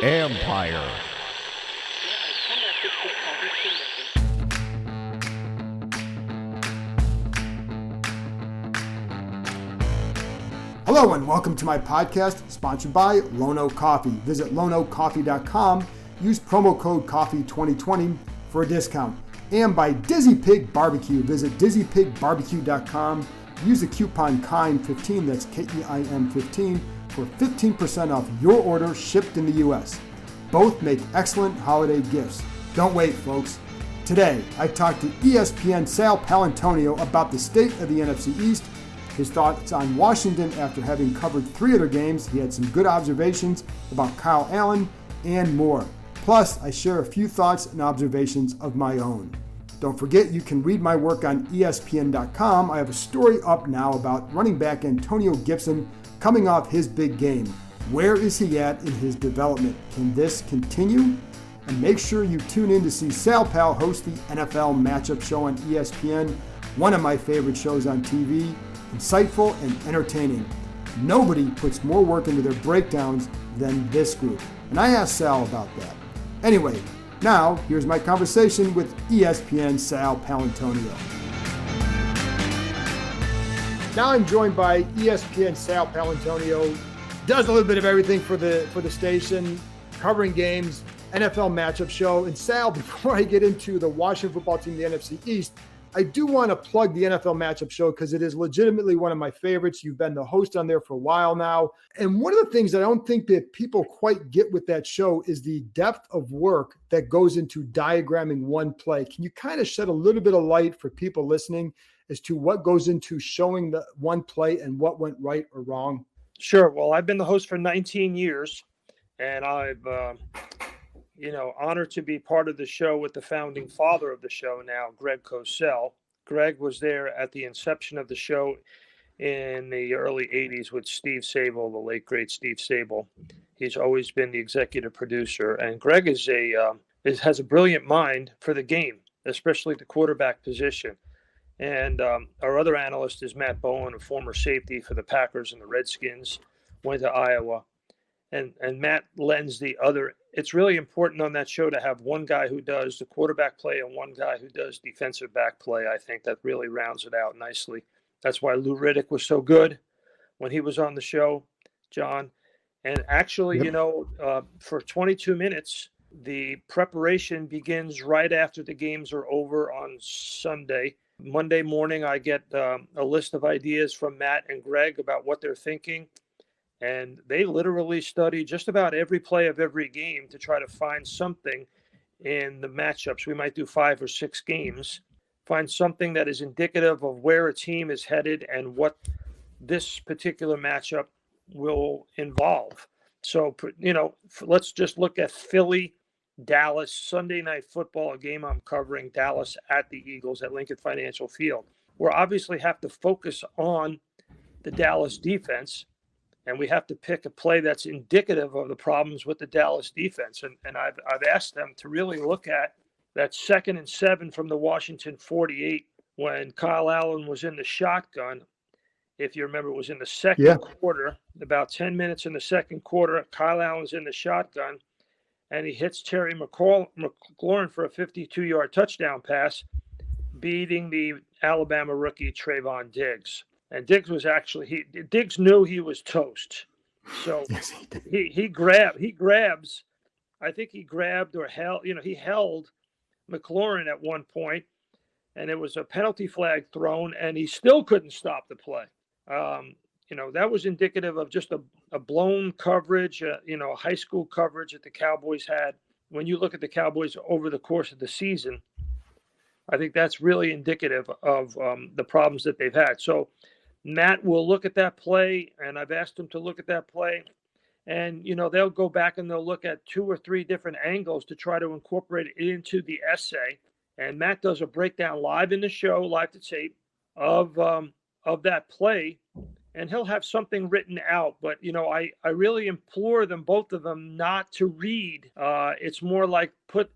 Empire. Hello and welcome to my podcast, sponsored by Lono Coffee. Visit lonocoffee.com, use promo code COFFEE2020 for a discount. And by Dizzy Pig Barbecue. Visit dizzypigbarbecue.com, use the coupon KEIM15, that's KEIM 15, for 15% off your order shipped in the U.S. Both make excellent holiday gifts. Don't wait, folks. Today, I talked to ESPN Sal Paolantonio about the state of the NFC East, his thoughts on Washington after having covered 3 of their games. He had some good observations about Kyle Allen and more. Plus, I share a few thoughts and observations of my own. Don't forget, you can read my work on ESPN.com. I have a story up now about running back Antonio Gibson coming off his big game. Where is he at in his development? Can this continue? And make sure you tune in to see Sal Pal host the NFL Matchup Show on ESPN, one of my favorite shows on TV. Insightful and entertaining. Nobody puts more work into their breakdowns than this group. And I asked Sal about that. Anyway, now here's my conversation with ESPN Sal Paolantonio. Now I'm joined by ESPN Sal Paolantonio. Does a little bit of everything for the station, covering games, NFL Matchup Show. And Sal, before I get into the Washington football team, the NFC East, I do want to plug the NFL Matchup Show because it is legitimately one of my favorites. You've been the host on there for a while now. And one of the things that I don't think that people quite get with that show is the depth of work that goes into diagramming one play. Can you kind of shed a little bit of light for people listening as to what goes into showing the one play and what went right or wrong? Sure. Well, I've been the host for 19 years, and I've honored to be part of the show with the founding father of the show now, Greg Cosell. Greg was there at the inception of the show in the early 80s with Steve Sable, the late, great Steve Sable. He's always been the executive producer. And Greg has a brilliant mind for the game, especially the quarterback position. And our other analyst is Matt Bowen, a former safety for the Packers and the Redskins, went to Iowa. And Matt lends the other. It's really important on that show to have one guy who does the quarterback play and one guy who does defensive back play. I think that really rounds it out nicely. That's why Lou Riddick was so good when he was on the show, John. And actually, for 22 minutes, the preparation begins right after the games are over on Sunday. Monday morning, I get a list of ideas from Matt and Greg about what they're thinking. And they literally study just about every play of every game to try to find something in the matchups. We might do 5 or 6 games, find something that is indicative of where a team is headed and what this particular matchup will involve. So, let's just look at Philly, Dallas, Sunday Night Football, a game I'm covering, Dallas at the Eagles at Lincoln Financial Field. We obviously have to focus on the Dallas defense. And we have to pick a play that's indicative of the problems with the Dallas defense. And I've asked them to really look at that 2nd and 7 from the Washington 48 when Kyle Allen was in the shotgun. If you remember, it was in the second quarter, about 10 minutes in the second quarter. Kyle Allen's in the shotgun, and he hits Terry McLaurin for a 52-yard touchdown pass, beating the Alabama rookie Trayvon Diggs. And Diggs was Diggs knew he was toast. So yes, he grabs, I think he grabbed or held, he held McLaurin at one point, and it was a penalty flag thrown, and he still couldn't stop the play. That was indicative of just a blown coverage, high school coverage that the Cowboys had. When you look at the Cowboys over the course of the season, I think that's really indicative of the problems that they've had. So Matt will look at that play, and I've asked him to look at that play. And, they'll go back and they'll look at 2 or 3 different angles to try to incorporate it into the essay. And Matt does a breakdown live in the show, live to tape, of that play. And he'll have something written out. But, I really implore them, both of them, not to read. It's more like put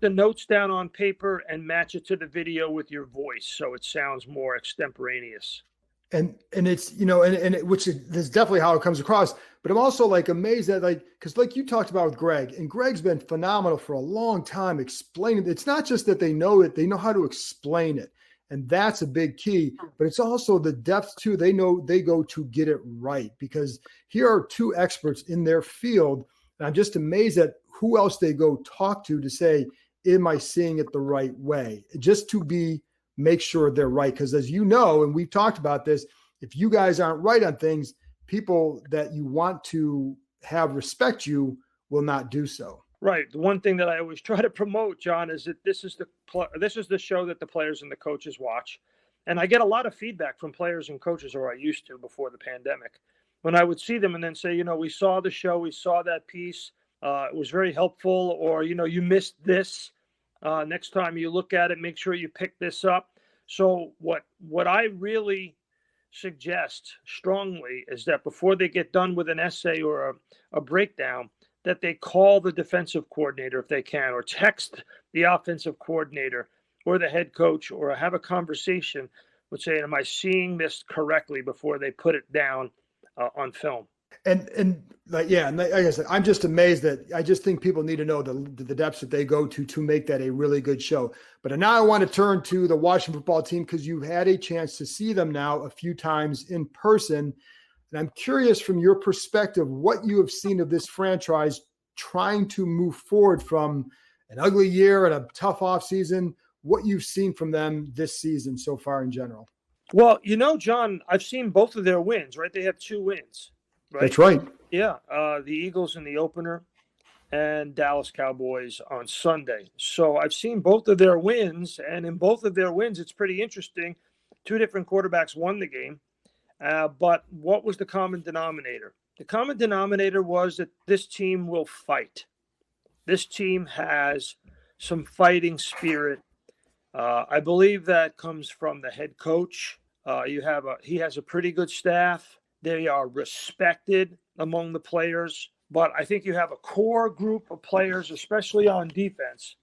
the notes down on paper and match it to the video with your voice so it sounds more extemporaneous. And it's, which is definitely how it comes across. But I'm also like amazed that because like you talked about with Greg, and Greg's been phenomenal for a long time explaining. It's not just that they know it, they know how to explain it. And that's a big key, but it's also the depth too. They know they go to get it right, because here are two experts in their field. And I'm just amazed at who else they go talk to say, am I seeing it the right way? Just to make sure they're right. Because as you know, and we've talked about this, if you guys aren't right on things, people that you want to have respect you will not do so. Right. The one thing that I always try to promote, John, is that this is the show that the players and the coaches watch. And I get a lot of feedback from players and coaches, or I used to before the pandemic, when I would see them and then say, we saw the show, we saw that piece, it was very helpful, or, you missed this. Next time you look at it, make sure you pick this up. So what I really suggest strongly is that before they get done with an essay or a breakdown, that they call the defensive coordinator if they can, or text the offensive coordinator or the head coach, or have a conversation with saying, am I seeing this correctly, before they put it down on film. And like I said, I'm just amazed that I just think people need to know the depths that they go to make that a really good show. But now I want to turn to the Washington football team, because you've had a chance to see them now a few times in person. And I'm curious, from your perspective, what you have seen of this franchise trying to move forward from an ugly year and a tough offseason, what you've seen from them this season so far in general. Well, John, I've seen both of their wins, right? They have 2 wins. Right? That's right. Yeah. The Eagles in the opener and Dallas Cowboys on Sunday. So I've seen both of their wins, and in both of their wins, it's pretty interesting. 2 different quarterbacks won the game. But what was the common denominator? The common denominator was that this team will fight. This team has some fighting spirit. I believe that comes from the head coach. He has a pretty good staff. They are respected among the players. But I think you have a core group of players, especially on defense,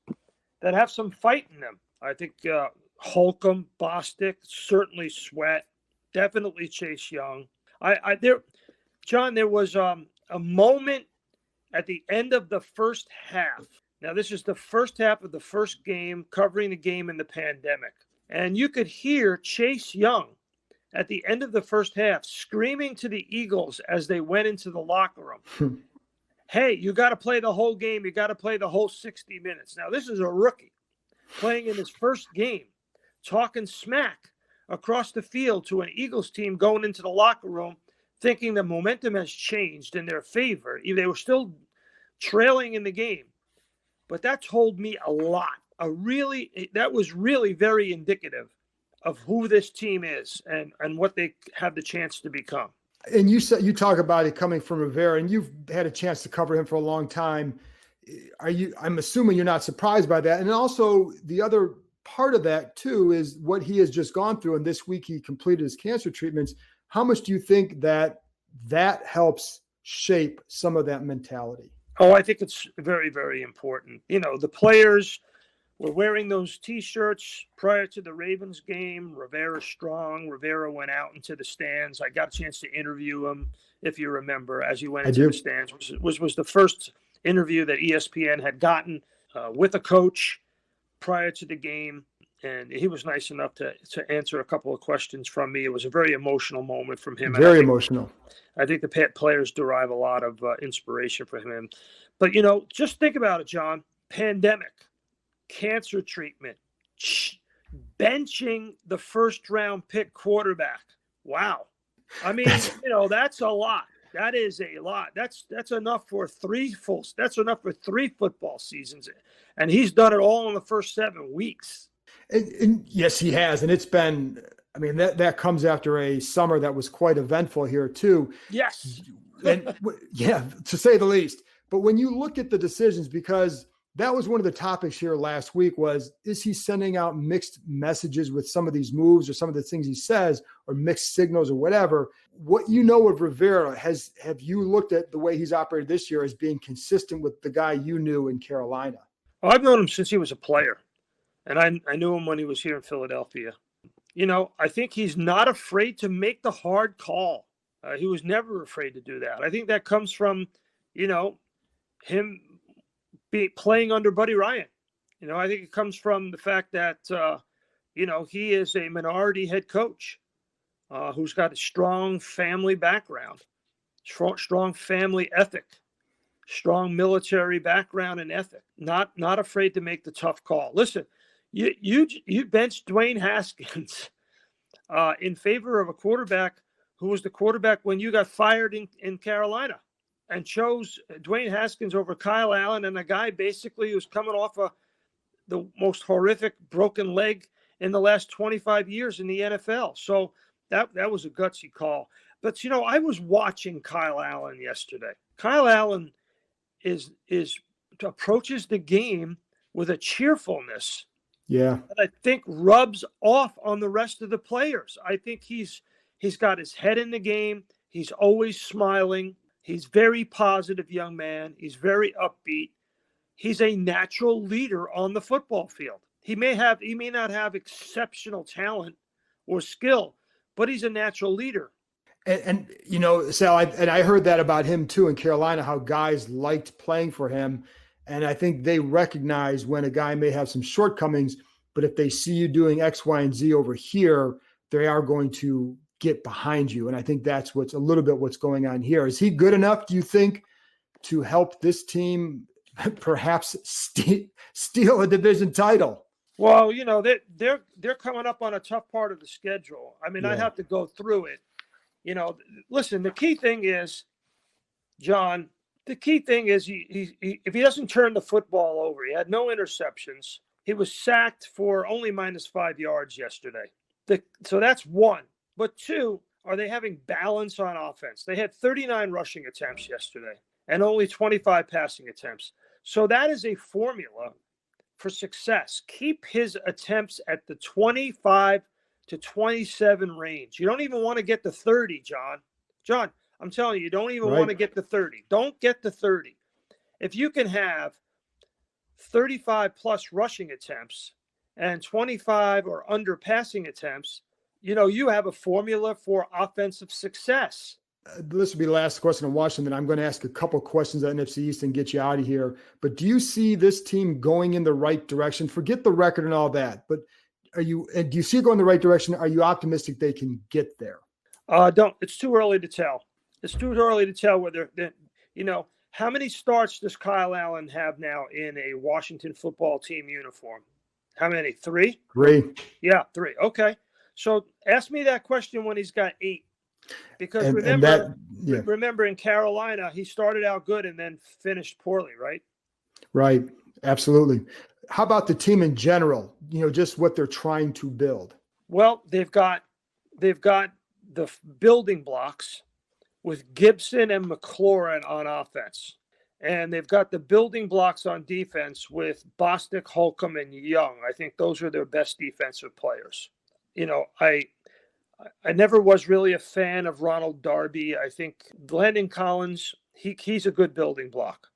that have some fight in them. I think Holcomb, Bostic, certainly Sweat, definitely Chase Young. John, there was a moment at the end of the first half. Now, this is the first half of the first game, covering the game in the pandemic. And you could hear Chase Young at the end of the first half screaming to the Eagles as they went into the locker room. Hey, you got to play the whole game. You got to play the whole 60 minutes. Now, this is a rookie playing in his first game, talking smack across the field to an Eagles team going into the locker room, thinking the momentum has changed in their favor. They were still trailing in the game. But that told me a lot. That was really very indicative of who this team is and what they have the chance to become. And you talk about it coming from Rivera, and you've had a chance to cover him for a long time. I'm assuming you're not surprised by that. And also the other part of that too is what he has just gone through. And this week he completed his cancer treatments. How much do you think that helps shape some of that mentality? Oh, I think it's very, very important. The players were wearing those T-shirts prior to the Ravens game. Rivera strong. Rivera went out into the stands. I got a chance to interview him, if you remember, as he went into the stands, which was the first interview that ESPN had gotten with a coach prior to the game. And he was nice enough to answer a couple of questions from me. It was a very emotional moment from him. Very emotional. I think the players derive a lot of inspiration from him. But, just think about it, John. Pandemic, cancer treatment, benching the first-round pick quarterback. Wow. I mean, that's a lot. That is a lot. That's enough for 3 football seasons. And he's done it all in the first 7 weeks. And yes, he has. And it's been, that comes after a summer that was quite eventful here too. Yes. And yeah, to say the least. But when you look at the decisions, because that was one of the topics here last week was, is he sending out mixed messages with some of these moves or some of the things he says, or mixed signals or whatever? What of Rivera, have you looked at the way he's operated this year as being consistent with the guy you knew in Carolina? I've known him since he was a player. And I knew him when he was here in Philadelphia. I think he's not afraid to make the hard call. He was never afraid to do that. I think that comes from, him playing under Buddy Ryan. I think it comes from the fact that, he is a minority head coach who's got a strong family background, strong family ethic, strong military background and ethic. Not afraid to make the tough call. Listen, you benched Dwayne Haskins in favor of a quarterback who was the quarterback when you got fired in Carolina, and chose Dwayne Haskins over Kyle Allen, and a guy basically who's coming off the most horrific broken leg in the last 25 years in the NFL. So that was a gutsy call. But, I was watching Kyle Allen yesterday. Kyle Allen approaches the game with a cheerfulness that I think rubs off on the rest of the players. I think he's got his head in the game. He's always smiling. He's very positive young man. He's very upbeat. He's a natural leader on the football field. He may not have exceptional talent or skill, but he's a natural leader. And Sal, I heard that about him too in Carolina, how guys liked playing for him. And I think they recognize when a guy may have some shortcomings, but if they see you doing X, Y, and Z over here, they are going to get behind you. And I think that's what's going on here. Is he good enough, do you think, to help this team perhaps steal a division title? Well, they're coming up on a tough part of the schedule. I mean, I have to go through it. Listen, the key thing is, John, if he doesn't turn the football over, he had no interceptions. He was sacked for only -5 yards yesterday. So that's one. But two, are they having balance on offense? They had 39 rushing attempts yesterday and only 25 passing attempts. So that is a formula for success. Keep his attempts at the 25 to 27 range. You don't even want to get to 30, John. John, I'm telling you don't even want to get to 30. Don't get to 30. If you can have 35 plus rushing attempps and 25 or under passing attempts, you have a formula for offensive success. This will be the last question on Washington. I'm going to ask a couple questions on NFC East and get you out of here. But do you see this team going in the right direction? Forget the record and all that. But do you see it going in the right direction? Are you optimistic they can get there? It's too early to tell. It's too early to tell whether, how many starts does Kyle Allen have now in a Washington football team uniform? How many? 3? 3. Yeah, 3. Okay. So ask me that question when he's got 8. Because remember in Carolina, he started out good and then finished poorly, right? Right. Absolutely. How about the team in general? Just what they're trying to build. Well, they've got the building blocks with Gibson and McLaurin on offense. And they've got the building blocks on defense with Bostic, Holcomb, and Young. I think those are their best defensive players. I never was really a fan of Ronald Darby. I think Landon Collins, he's a good building block.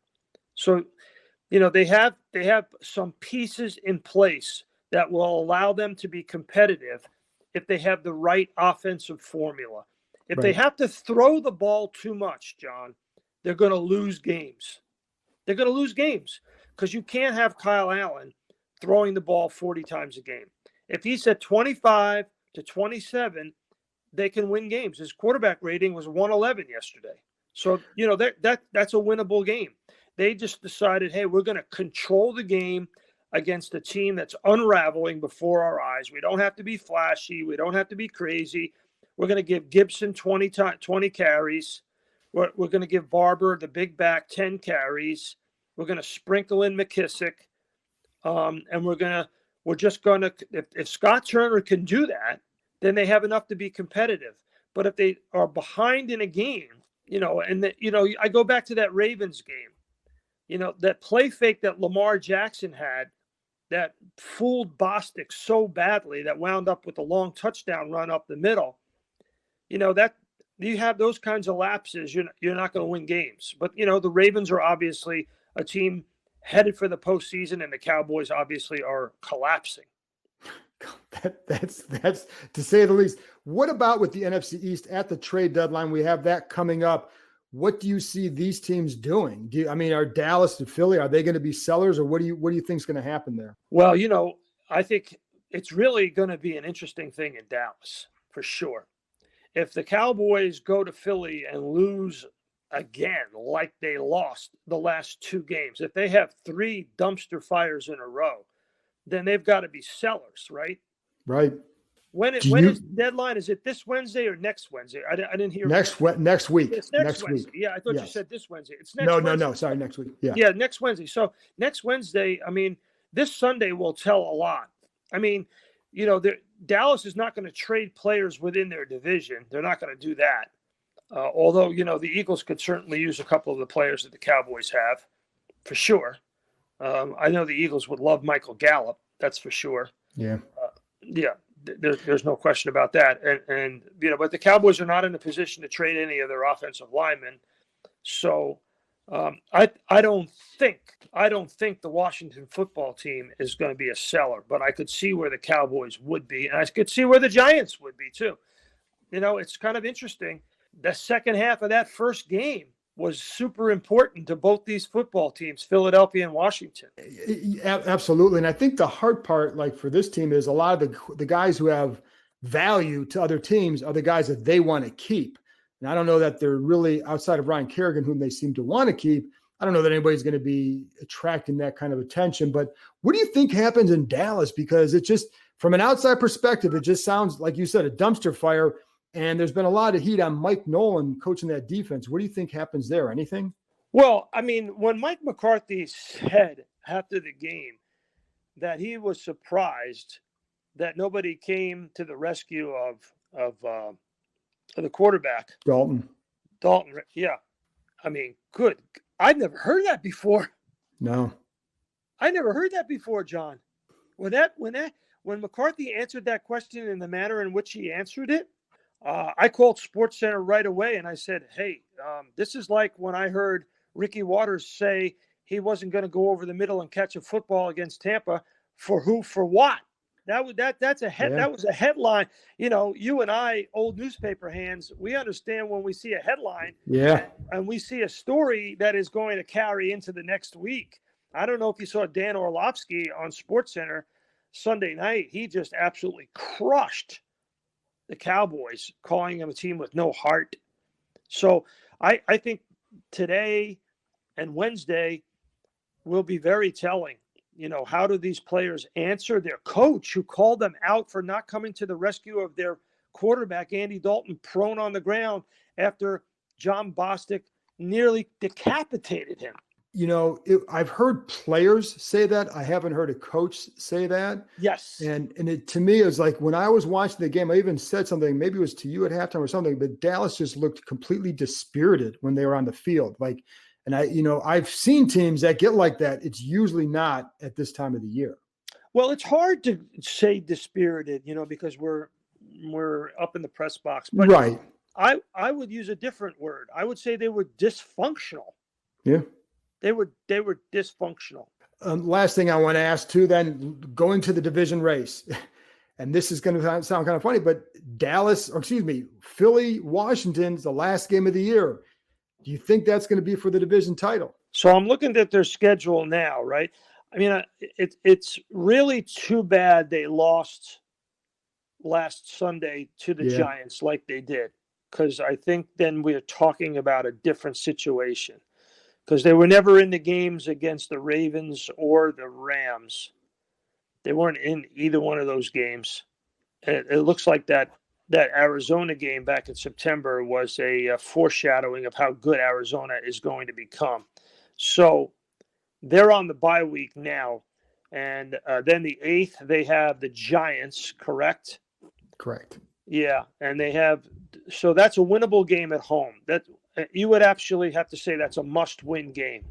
So, they have some pieces in place that will allow them to be competitive if they have the right offensive formula. If they have to throw the ball too much, John, they're going to lose games. They're going to lose games because you can't have Kyle Allen throwing the ball 40 times a game. If he's at 25 to 27, they can win games. His quarterback rating was 111 yesterday. So, that's a winnable game. They just decided, hey, we're going to control the game against a team that's unraveling before our eyes. We don't have to be flashy. We don't have to be crazy. We're going to give Gibson 20 carries. We're going to give Barber, the big back, 10 carries. We're going to sprinkle in McKissick. And we're just going to, if Scott Turner can do that, then they have enough to be competitive. But if they are behind in a game, I go back to that Ravens game, that play fake that Lamar Jackson had that fooled Bostic so badly that wound up with a long touchdown run up the middle. That you have those kinds of lapses, you're not going to win games. But, the Ravens are obviously a team headed for the postseason, and the Cowboys obviously are collapsing. That's to say the least. What about with the NFC East at the trade deadline? We have that coming up. What do you see these teams doing? Are Dallas and Philly, are they going to be sellers, or what do you think is going to happen there? Well, I think it's really going to be an interesting thing in Dallas for sure. If the Cowboys go to Philly and lose again, like they lost the last 2 games, if they have 3 dumpster fires in a row, then they've got to be sellers, right? Right. When is the deadline? Is it this Wednesday or next Wednesday? I didn't hear. Next week. It's next Wednesday. Week. Yeah, I thought yes. you said this Wednesday. It's next Wednesday. No. Sorry, next week. Yeah. Yeah, next Wednesday. So next Wednesday, this Sunday will tell a lot. Dallas is not going to trade players within their division. They're not going to do that. Although, the Eagles could certainly use a couple of the players that the Cowboys have, for sure. I know the Eagles would love Michael Gallup. That's for sure. Yeah. There's no question about that. But the Cowboys are not in a position to trade any of their offensive linemen. So I don't think the Washington football team is going to be a seller, but I could see where the Cowboys would be, and I could see where the Giants would be too. It's kind of interesting. The second half of that first game was super important to both these football teams, Philadelphia and Washington. Absolutely. And I think the hard part, like for this team, is a lot of the guys who have value to other teams are the guys that they want to keep. And I don't know that they're really, outside of Ryan Kerrigan, whom they seem to want to keep, I don't know that anybody's going to be attracting that kind of attention. But what do you think happens in Dallas? Because it just, from an outside perspective, it just sounds like you said, a dumpster fire. And there's been a lot of heat on Mike Nolan coaching that defense. What do you think happens there? Anything? Well, when Mike McCarthy said after the game that he was surprised that nobody came to the rescue of the quarterback. Dalton. Yeah. Good. I'd never heard that before. No. I never heard that before, John. When McCarthy answered that question in the manner in which he answered it, I called SportsCenter right away and I said, hey, this is like when I heard Ricky Waters say he wasn't going to go over the middle and catch a football against Tampa. For who, for what? That was a headline. You and I, old newspaper hands, we understand when we see a headline and we see a story that is going to carry into the next week. I don't know if you saw Dan Orlovsky on SportsCenter Sunday night. He just absolutely crushed the Cowboys, calling them a team with no heart. So I think today and Wednesday will be very telling. How do these players answer their coach who called them out for not coming to the rescue of their quarterback, Andy Dalton, prone on the ground after John Bostic nearly decapitated him? I've heard players say that. I haven't heard a coach say that. Yes. And it, to me, it was like when I was watching the game, I even said something, maybe it was to you at halftime or something, but Dallas just looked completely dispirited when they were on the field. And I've seen teams that get like that. It's usually not at this time of the year. Well, it's hard to say dispirited, because we're up in the press box. But right. I would use a different word. I would say they were dysfunctional. Yeah. They were dysfunctional. Last thing I want to ask too, then going to the division race, and this is going to sound kind of funny, but Philly, Washington's the last game of the year. Do you think that's going to be for the division title? So I'm looking at their schedule now, right? It's really too bad they lost last Sunday to the Giants like they did, because I think then we're talking about a different situation. Because they were never in the games against the Ravens or the Rams. They weren't in either one of those games. And it looks like that Arizona game back in September was a foreshadowing of how good Arizona is going to become. So they're on the bye week now. And then the 8th, they have the Giants, correct? Correct. Yeah, and so that's a winnable game at home. That you would actually have to say that's a must-win game.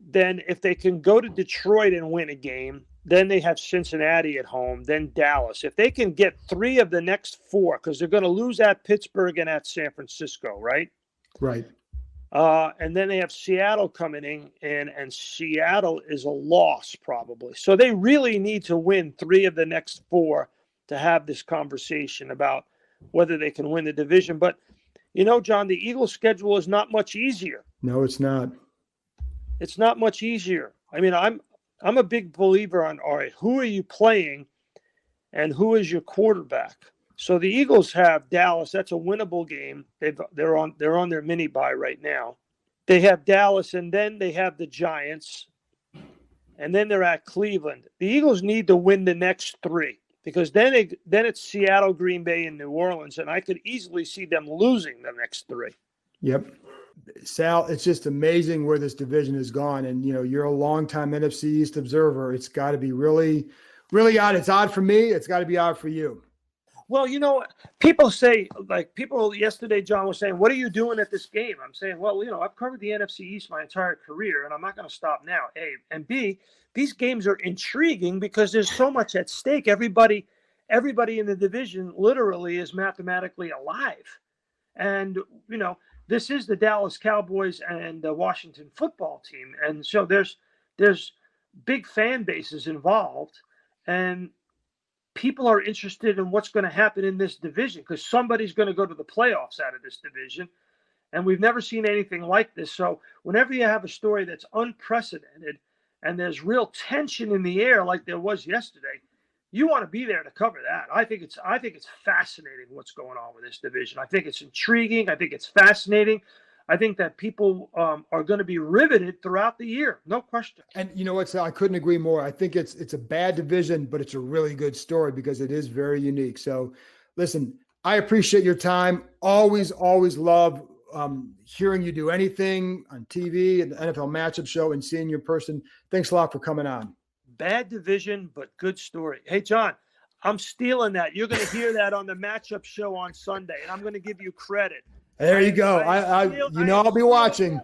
Then if they can go to Detroit and win a game, then they have Cincinnati at home, then Dallas. If they can get 3 of the next 4, because they're going to lose at Pittsburgh and at San Francisco, right? Right. And then they have Seattle coming in, and Seattle is a loss probably. So they really need to win 3 of the next 4 to have this conversation about whether they can win the division. But, John, the Eagles' schedule is not much easier. No, it's not. It's not much easier. I mean, I'm a big believer on, all right, who are you playing and who is your quarterback? So the Eagles have Dallas. That's a winnable game. They're on their mini bye right now. They have Dallas, and then they have the Giants, and then they're at Cleveland. The Eagles need to win the next 3 because then it's Seattle, Green Bay, and New Orleans, and I could easily see them losing the next 3. Yep. Sal, it's just amazing where this division has gone. And, you're a longtime NFC East observer. It's got to be really, really odd. It's odd for me. It's got to be odd for you. Well, people say, people yesterday, John, was saying, what are you doing at this game? I'm saying, well, I've covered the NFC East my entire career, and I'm not going to stop now, A. And B, these games are intriguing because there's so much at stake. Everybody in the division literally is mathematically alive. And, this is the Dallas Cowboys and the Washington football team. And so there's big fan bases involved, and people are interested in what's going to happen in this division because somebody's going to go to the playoffs out of this division. And we've never seen anything like this. So whenever you have a story that's unprecedented and there's real tension in the air like there was yesterday, you want to be there to cover that. I think it's fascinating what's going on with this division. I think it's intriguing. I think it's fascinating. I think that people are going to be riveted throughout the year. No question. And you know what, Sal, I couldn't agree more. I think it's a bad division, but it's a really good story because it is very unique. So listen, I appreciate your time. Always love hearing you do anything on TV and the NFL Matchup Show and seeing you in person. Thanks a lot for coming on. Bad division, but good story. Hey, John, I'm stealing that. You're going to hear that on the Matchup Show on Sunday, and I'm going to give you credit. There you go. I'll be watching.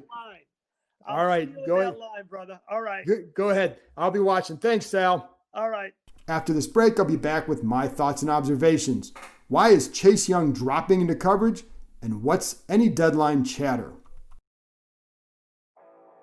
All right. Go ahead. Line, brother. All right. Go ahead. I'll be watching. Thanks, Sal. All right. After this break, I'll be back with my thoughts and observations. Why is Chase Young dropping into coverage? And what's any deadline chatter?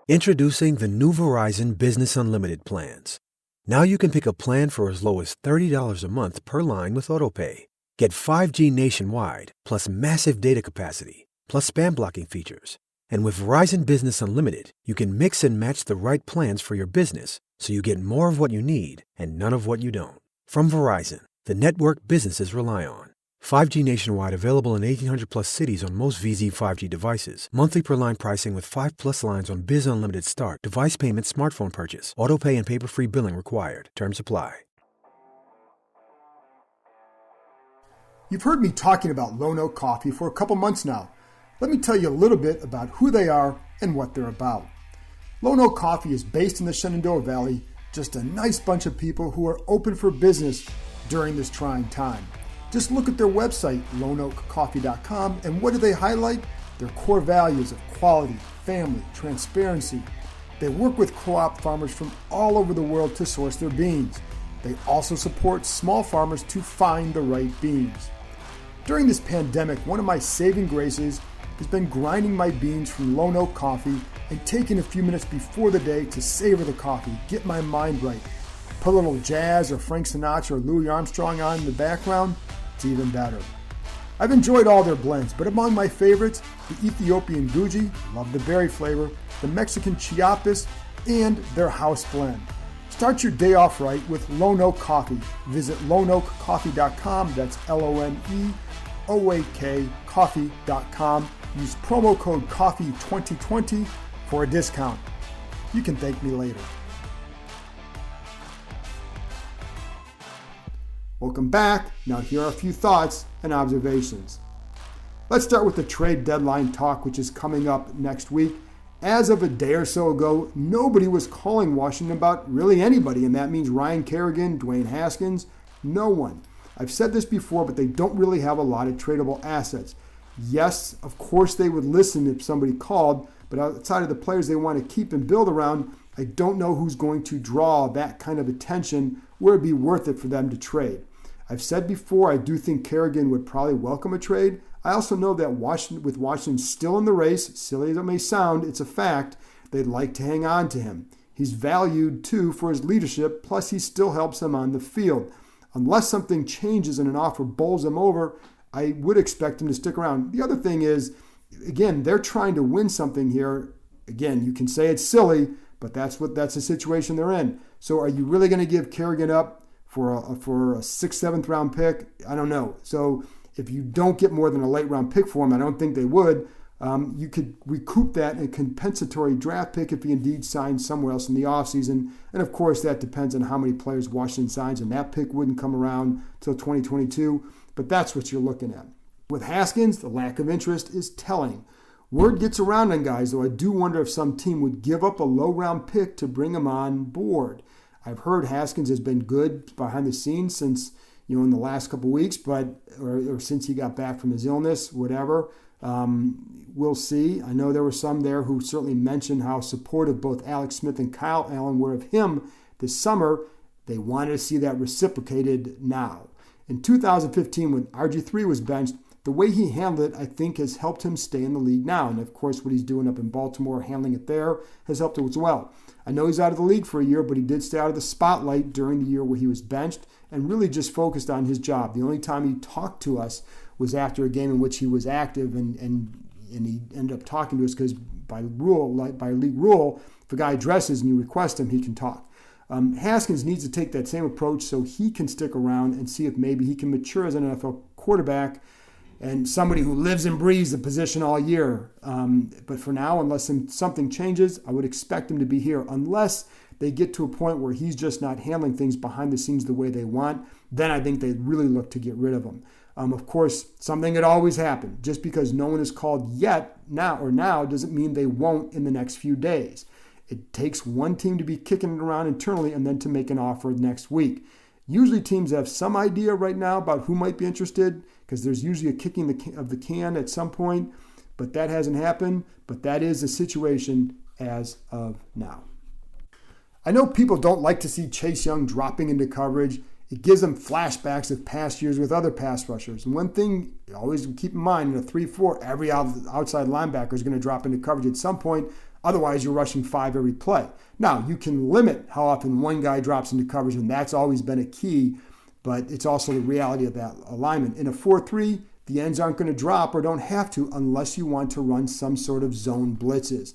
Introducing the new Verizon Business Unlimited plans. Now you can pick a plan for as low as $30 a month per line with AutoPay. Get 5G nationwide, plus massive data capacity, plus spam blocking features. And with Verizon Business Unlimited, you can mix and match the right plans for your business so you get more of what you need and none of what you don't. From Verizon, the network businesses rely on. 5G nationwide available in 1,800 plus cities on most VZ 5G devices. Monthly per line pricing with 5 plus lines on Biz Unlimited Start. Device payment, smartphone purchase. AutoPay and paper-free billing required. Terms apply. You've heard me talking about Lone Oak Coffee for a couple months now. Let me tell you a little bit about who they are and what they're about. Lone Oak Coffee is based in the Shenandoah Valley, just a nice bunch of people who are open for business during this trying time. Just look at their website, loneoakcoffee.com, and what do they highlight? Their core values of quality, family, transparency. They work with co-op farmers from all over the world to source their beans. They also support small farmers to find the right beans. During this pandemic, one of my saving graces has been grinding my beans from Lone Oak Coffee and taking a few minutes before the day to savor the coffee, get my mind right. Put a little jazz or Frank Sinatra or Louis Armstrong on in the background, it's even better. I've enjoyed all their blends, but among my favorites, the Ethiopian Guji, love the berry flavor, the Mexican Chiapas, and their house blend. Start your day off right with Lone Oak Coffee. Visit loneoakcoffee.com, that's LONEOAK coffee.com. Use promo code COFFEE2020 for a discount. You can thank me later. Welcome back. Now here are a few thoughts and observations. Let's start with the trade deadline talk, which is coming up next week. As of a day or so ago, nobody was calling Washington about really anybody, and that means Ryan Kerrigan, Dwayne Haskins, no one. I've said this before, but they don't really have a lot of tradable assets. Yes, of course they would listen if somebody called, but outside of the players they want to keep and build around, I don't know who's going to draw that kind of attention where it'd be worth it for them to trade. I've said before, I do think Kerrigan would probably welcome a trade. I also know that with Washington still in the race, silly as it may sound, it's a fact, they'd like to hang on to him. He's valued, too, for his leadership, plus he still helps them on the field. Unless something changes and an offer bowls him over, I would expect him to stick around. The other thing is, again, they're trying to win something here. Again, you can say it's silly, but that's the situation they're in. So are you really going to give Kerrigan up for a 6th, 7th round pick? I don't know. So if you don't get more than a late round pick for him, I don't think they would. You could recoup that in a compensatory draft pick if he indeed signs somewhere else in the offseason. And of course, that depends on how many players Washington signs, and that pick wouldn't come around until 2022. But that's what you're looking at. With Haskins, the lack of interest is telling. Word gets around on guys, though I do wonder if some team would give up a low-round pick to bring him on board. I've heard Haskins has been good behind the scenes since, in the last couple weeks, or since he got back from his illness, whatever. We'll see. I know there were some there who certainly mentioned how supportive both Alex Smith and Kyle Allen were of him this summer. They wanted to see that reciprocated now. In 2015, when RG3 was benched, the way he handled it, I think, has helped him stay in the league now. And of course, what he's doing up in Baltimore, handling it there, has helped him as well. I know he's out of the league for a year, but he did stay out of the spotlight during the year where he was benched and really just focused on his job. The only time he talked to us was after a game in which he was active, and he ended up talking to us because by league rule, if a guy dresses and you request him, he can talk. Haskins needs to take that same approach so he can stick around and see if maybe he can mature as an NFL quarterback and somebody who lives and breathes the position all year. But for now, unless something changes, I would expect him to be here. Unless they get to a point where he's just not handling things behind the scenes the way they want, then I think they'd really look to get rid of him. Of course, something had always happened. Just because no one is called yet, now, doesn't mean they won't in the next few days. It takes one team to be kicking it around internally and then to make an offer next week. Usually teams have some idea right now about who might be interested because there's usually a kicking of the can at some point, but that hasn't happened. But that is the situation as of now. I know people don't like to see Chase Young dropping into coverage. It gives them flashbacks of past years with other pass rushers. And one thing you always keep in mind, in a 3-4, every outside linebacker is going to drop into coverage at some point. Otherwise, you're rushing 5 every play. Now, you can limit how often one guy drops into coverage, and that's always been a key, but it's also the reality of that alignment. In a 4-3, the ends aren't going to drop or don't have to unless you want to run some sort of zone blitzes.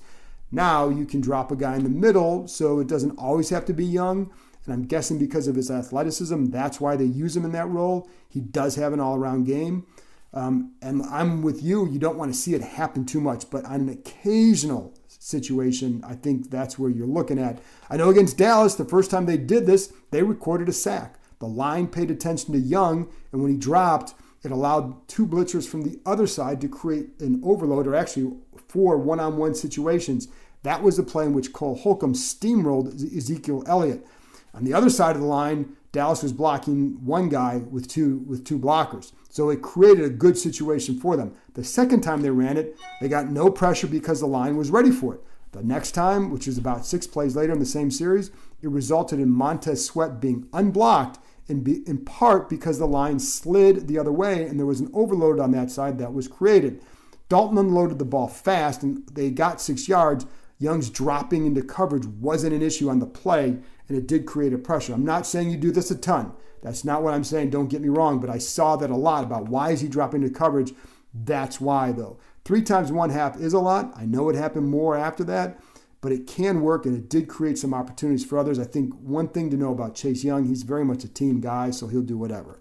Now, you can drop a guy in the middle, so it doesn't always have to be Young, and I'm guessing because of his athleticism, that's why they use him in that role. He does have an all-around game. And I'm with you. You don't want to see it happen too much, but on an occasional situation, I think that's where you're looking at. I know against Dallas, the first time they did this, they recorded a sack. The line paid attention to Young, and when he dropped, it allowed 2 blitzers from the other side to create an overload, or actually 4 one-on-one situations. That was the play in which Cole Holcomb steamrolled Ezekiel Elliott. On the other side of the line, Dallas was blocking one guy with two blockers. So it created a good situation for them. The second time they ran it, they got no pressure because the line was ready for it. The next time, which was about 6 plays later in the same series, it resulted in Montez Sweat being unblocked, in part because the line slid the other way and there was an overload on that side that was created. Dalton unloaded the ball fast and they got 6 yards. Young's dropping into coverage wasn't an issue on the play, and it did create a pressure. I'm not saying you do this a ton. That's not what I'm saying. Don't get me wrong, but I saw that a lot about why is he dropping into coverage. That's why, though. 3 times 1/2 is a lot. I know it happened more after that, but it can work, and it did create some opportunities for others. I think one thing to know about Chase Young, he's very much a team guy, so he'll do whatever.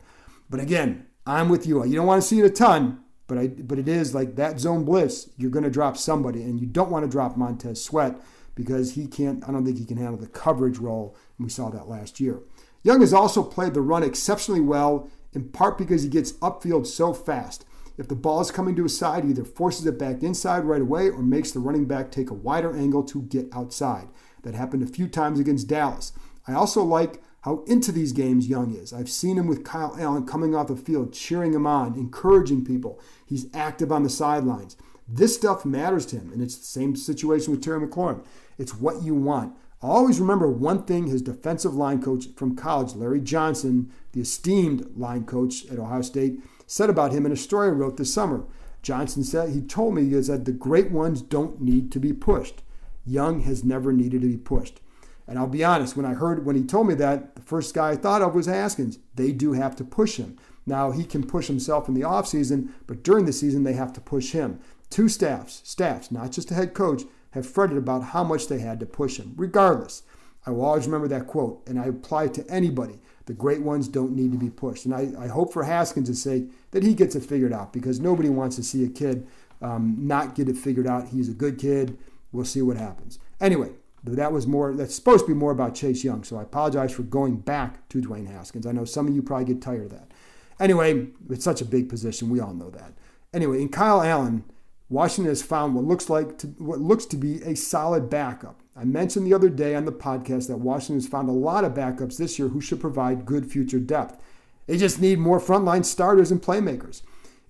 But again, I'm with you. You don't want to see it a ton, but it is like that zone blitz, you're going to drop somebody, and you don't want to drop Montez Sweat because I don't think he can handle the coverage role, and we saw that last year. Young has also played the run exceptionally well, in part because he gets upfield so fast. If the ball is coming to his side, he either forces it back inside right away or makes the running back take a wider angle to get outside. That happened a few times against Dallas. I also like how into these games Young is. I've seen him with Kyle Allen coming off the field, cheering him on, encouraging people. He's active on the sidelines. This stuff matters to him, and it's the same situation with Terry McLaurin. It's what you want. Always remember one thing his defensive line coach from college, Larry Johnson, the esteemed line coach at Ohio State, said about him in a story I wrote this summer. Johnson said, he told me, he said, the great ones don't need to be pushed. Young has never needed to be pushed. And I'll be honest, when he told me that, the first guy I thought of was Haskins. They do have to push him. Now, he can push himself in the offseason, but during the season, they have to push him. Two staffs, not just a head coach, have fretted about how much they had to push him. Regardless, I will always remember that quote, and I apply it to anybody. The great ones don't need to be pushed. And I hope for Haskins' sake that he gets it figured out, because nobody wants to see a kid not get it figured out. He's a good kid. We'll see what happens. Anyway, that's supposed to be more about Chase Young, so I apologize for going back to Dwayne Haskins. I know some of you probably get tired of that. Anyway, it's such a big position. We all know that. Anyway, in Kyle Allen, Washington has found what looks to be a solid backup. I mentioned the other day on the podcast that Washington has found a lot of backups this year who should provide good future depth. They just need more frontline starters and playmakers.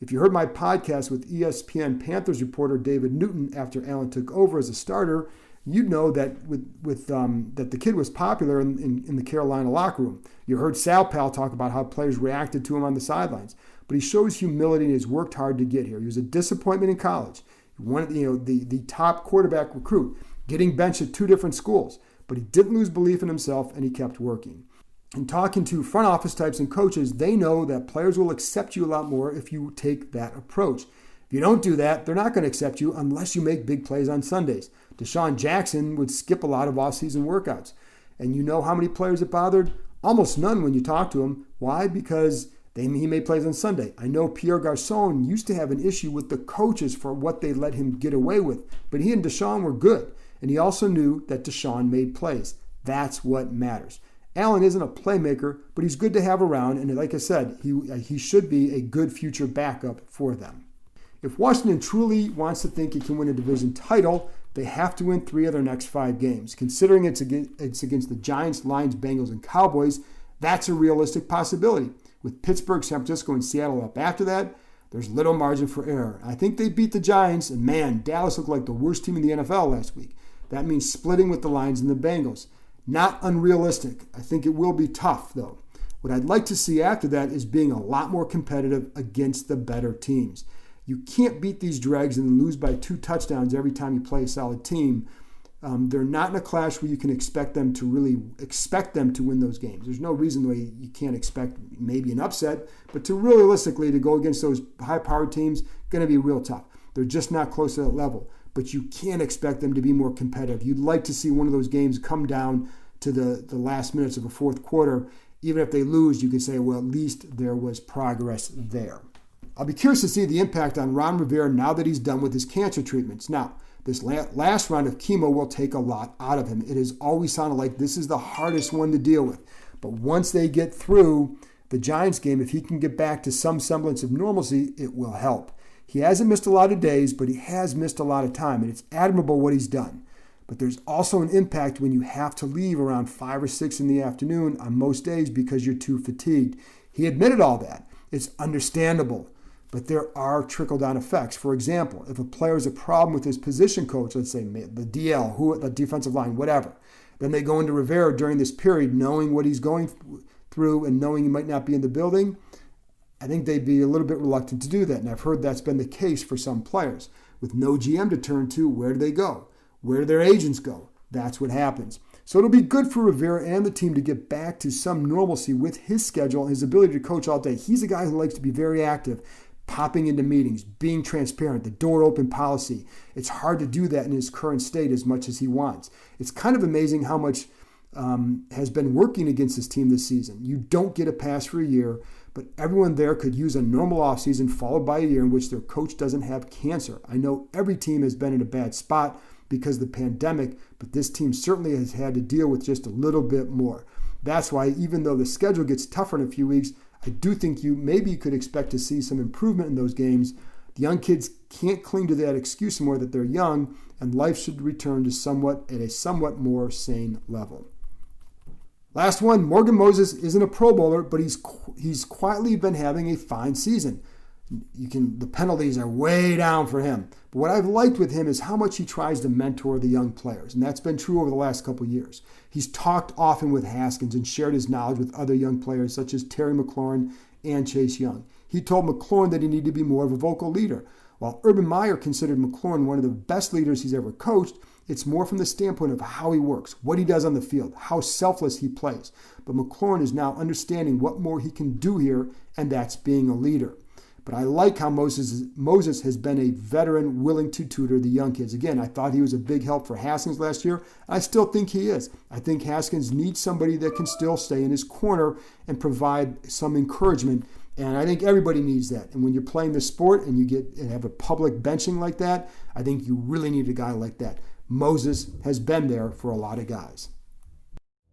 If you heard my podcast with ESPN Panthers reporter David Newton after Allen took over as a starter, you'd know that that the kid was popular in the Carolina locker room. You heard Sal Pal talk about how players reacted to him on the sidelines. But he shows humility and has worked hard to get here. He was a disappointment in college. He wanted, the top quarterback recruit, getting benched at 2 different schools. But he didn't lose belief in himself, and he kept working. And talking to front office types and coaches, they know that players will accept you a lot more if you take that approach. If you don't do that, they're not going to accept you unless you make big plays on Sundays. Deshaun Jackson would skip a lot of off-season workouts. And you know how many players it bothered? Almost none when you talk to him. Why? Because he made plays on Sunday. I know Pierre Garçon used to have an issue with the coaches for what they let him get away with, but he and Deshaun were good. And he also knew that Deshaun made plays. That's what matters. Allen isn't a playmaker, but he's good to have around, and like I said, he should be a good future backup for them. If Washington truly wants to think it can win a division title, they have to win 3 of their next 5 games. Considering it's against the Giants, Lions, Bengals, and Cowboys, that's a realistic possibility. With Pittsburgh, San Francisco, and Seattle up after that, there's little margin for error. I think they beat the Giants, and man, Dallas looked like the worst team in the NFL last week. That means splitting with the Lions and the Bengals. Not unrealistic. I think it will be tough, though. What I'd like to see after that is being a lot more competitive against the better teams. You can't beat these dregs and lose by 2 touchdowns every time you play a solid team. They're not in a clash where you can expect them to win those games. There's no reason why you can't expect maybe an upset, but realistically to go against those high-powered teams, going to be real tough. They're just not close to that level, but you can't expect them to be more competitive. You'd like to see one of those games come down to the last minutes of a fourth quarter. Even if they lose, you could say, well, at least there was progress there. I'll be curious to see the impact on Ron Rivera now that he's done with his cancer treatments. Now, this last round of chemo will take a lot out of him. It has always sounded like this is the hardest one to deal with. But once they get through the Giants game, if he can get back to some semblance of normalcy, it will help. He hasn't missed a lot of days, but he has missed a lot of time, and it's admirable what he's done. But there's also an impact when you have to leave around 5 or 6 in the afternoon on most days because you're too fatigued. He admitted all that. It's understandable. But there are trickle-down effects. For example, if a player has a problem with his position coach, let's say the DL, the defensive line, whatever, then they go into Rivera during this period knowing what he's going through and knowing he might not be in the building, I think they'd be a little bit reluctant to do that. And I've heard that's been the case for some players. With no GM to turn to, where do they go? Where do their agents go? That's what happens. So it'll be good for Rivera and the team to get back to some normalcy with his schedule and his ability to coach all day. He's a guy who likes to be very active, popping into meetings, being transparent, the door open policy. It's hard to do that in his current state as much as he wants. It's kind of amazing how much has been working against his team this season. You don't get a pass for a year, but everyone there could use a normal offseason followed by a year in which their coach doesn't have cancer. I know every team has been in a bad spot because of the pandemic, but this team certainly has had to deal with just a little bit more. That's why even though the schedule gets tougher in a few weeks, I do think you could expect to see some improvement in those games. The young kids can't cling to that excuse more that they're young, and life should return to a somewhat more sane level. Last one, Morgan Moses isn't a Pro Bowler, but he's quietly been having a fine season. The penalties are way down for him. But what I've liked with him is how much he tries to mentor the young players, and that's been true over the last couple of years. He's talked often with Haskins and shared his knowledge with other young players such as Terry McLaurin and Chase Young. He told McLaurin that he needed to be more of a vocal leader. While Urban Meyer considered McLaurin one of the best leaders he's ever coached, it's more from the standpoint of how he works, what he does on the field, how selfless he plays. But McLaurin is now understanding what more he can do here, and that's being a leader. But I like how Moses has been a veteran willing to tutor the young kids. Again, I thought he was a big help for Haskins last year. I still think he is. I think Haskins needs somebody that can still stay in his corner and provide some encouragement. And I think everybody needs that. And when you're playing the sport and you have a public benching like that, I think you really need a guy like that. Moses has been there for a lot of guys.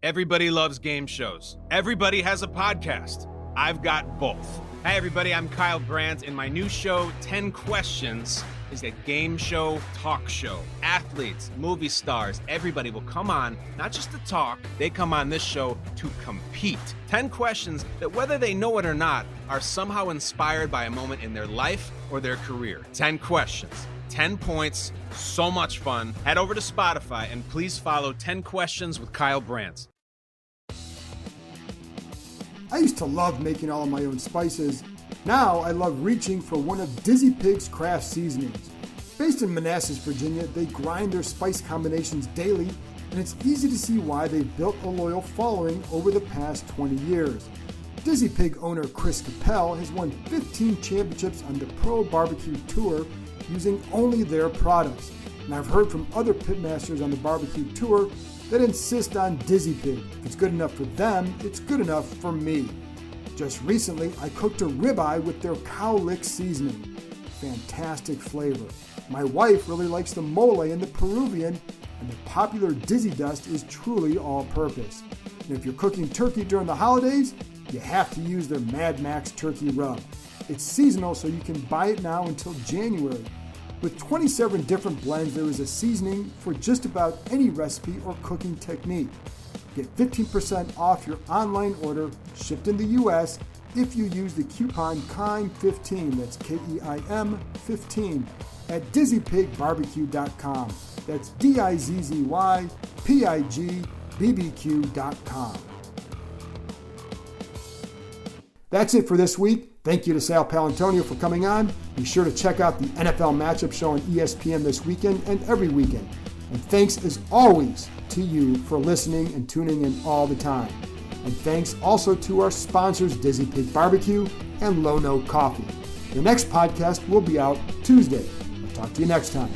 Everybody loves game shows. Everybody has a podcast. I've got both. Hey everybody, I'm Kyle Brandt, and my new show, 10 Questions, is a game show talk show. Athletes, movie stars, everybody will come on, not just to talk, they come on this show to compete. 10 questions that, whether they know it or not, are somehow inspired by a moment in their life or their career. 10 questions, 10 points, so much fun. Head over to Spotify and please follow 10 Questions with Kyle Brandt. I used to love making all of my own spices. Now I love reaching for one of Dizzy Pig's craft seasonings. Based in Manassas, Virginia, they grind their spice combinations daily, and it's easy to see why they've built a loyal following over the past 20 years. Dizzy Pig owner Chris Capel has won 15 championships on the Pro Barbecue Tour using only their products. And I've heard from other pitmasters on the barbecue tour that insist on Dizzy Pig. If it's good enough for them, it's good enough for me. Just recently, I cooked a ribeye with their cow lick seasoning. Fantastic flavor. My wife really likes the mole and the Peruvian, and the popular Dizzy Dust is truly all-purpose. And if you're cooking turkey during the holidays, you have to use their Mad Max turkey rub. It's seasonal, so you can buy it now until January. With 27 different blends, there is a seasoning for just about any recipe or cooking technique. Get 15% off your online order shipped in the U.S. if you use the coupon KEIM15, that's K-E-I-M 15, at dizzypigbarbecue.com. That's DIZZYPIGBBQ.com. That's it for this week. Thank you to Sal Paolantonio for coming on. Be sure to check out the NFL matchup show on ESPN this weekend and every weekend. And thanks as always to you for listening and tuning in all the time. And thanks also to our sponsors, Dizzy Pig Barbecue and Low No Coffee. The next podcast will be out Tuesday. I'll talk to you next time.